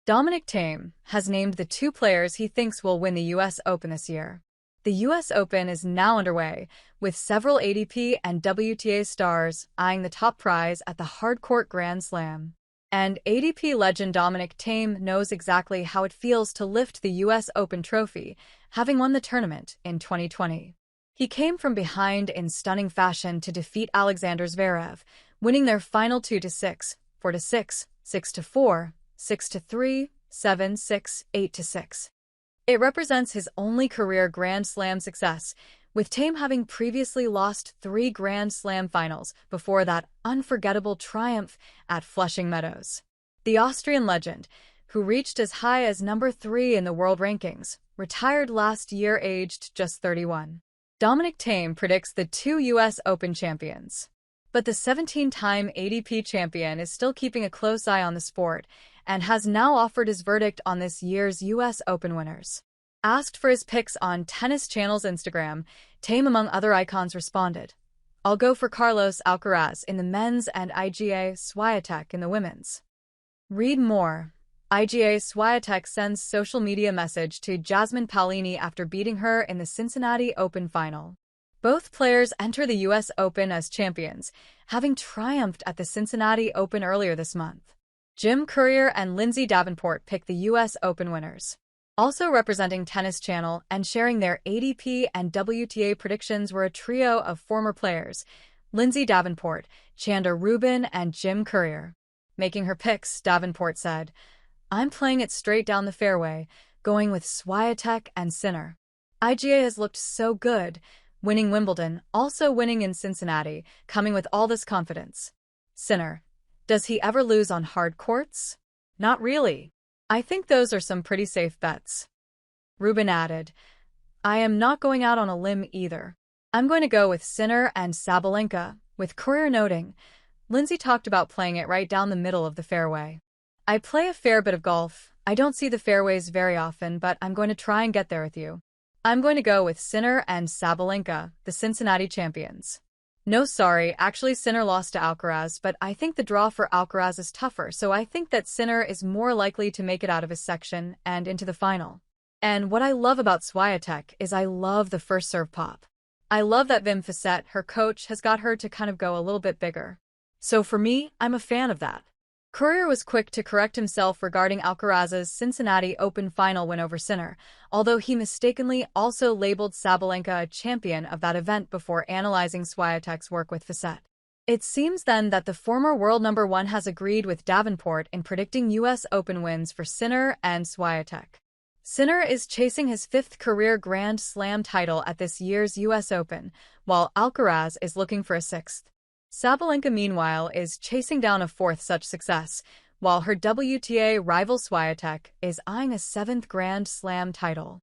Dominic Thiem has named the two players he thinks will win the U.S. Open this year. The U.S. Open is now underway, with several ATP and WTA stars eyeing the top prize at the hardcourt Grand Slam. And ATP legend Dominic Thiem knows exactly how it feels to lift the U.S. Open trophy, having won the tournament in 2020. He came from behind in stunning fashion to defeat Alexander Zverev, winning their final 2-6, 4-6, 6-4, 6-3, 7-6, 8-6. It represents his only career Grand Slam success, with Thiem having previously lost 3 Grand Slam finals before that unforgettable triumph at Flushing Meadows. The Austrian legend, who reached as high as number 3 in the world rankings, retired last year aged just 31. Dominic Thiem predicts the 2 U.S. Open champions. But the 17-time ATP champion is still keeping a close eye on the sport and has now offered his verdict on this year's U.S. Open winners. Asked for his picks on Tennis Channel's Instagram, Thiem, among other icons, responded, "I'll go for Carlos Alcaraz in the men's and Iga Swiatek in the women's." Read more. Iga Swiatek sends social media message to Jasmine Paolini after beating her in the Cincinnati Open final. Both players enter the U.S. Open as champions, having triumphed at the Cincinnati Open earlier this month. Jim Courier and Lindsay Davenport picked the U.S. Open winners. Also representing Tennis Channel and sharing their ATP and WTA predictions were a trio of former players, Lindsay Davenport, Chanda Rubin, and Jim Courier. Making her picks, Davenport said, "I'm playing it straight down the fairway, going with Swiatek and Sinner. Iga has looked so good, winning Wimbledon, also winning in Cincinnati, coming with all this confidence. Sinner, does he ever lose on hard courts? Not really. I think those are some pretty safe bets." Rubin added, "I am not going out on a limb either. I'm going to go with Sinner and Sabalenka," with Courier noting, "Lindsay talked about playing it right down the middle of the fairway. I play a fair bit of golf. I don't see the fairways very often, but I'm going to try and get there with you. I'm going to go with Sinner and Sabalenka, the Cincinnati champions." "No, sorry, actually Sinner lost to Alcaraz, but I think the draw for Alcaraz is tougher, so I think that Sinner is more likely to make it out of his section and into the final. And what I love about Swiatek is I love the first serve pop. I love that Wim Fissette, her coach, has got her to kind of go a little bit bigger. So for me, I'm a fan of that." Courier was quick to correct himself regarding Alcaraz's Cincinnati Open final win over Sinner, although he mistakenly also labeled Sabalenka a champion of that event before analyzing Swiatek's work with Fissette. It seems then that the former world number 1 has agreed with Davenport in predicting U.S. Open wins for Sinner and Swiatek. Sinner is chasing his 5th career Grand Slam title at this year's U.S. Open, while Alcaraz is looking for a 6th. Sabalenka, meanwhile, is chasing down a 4th such success, while her WTA rival Swiatek is eyeing a 7th Grand Slam title.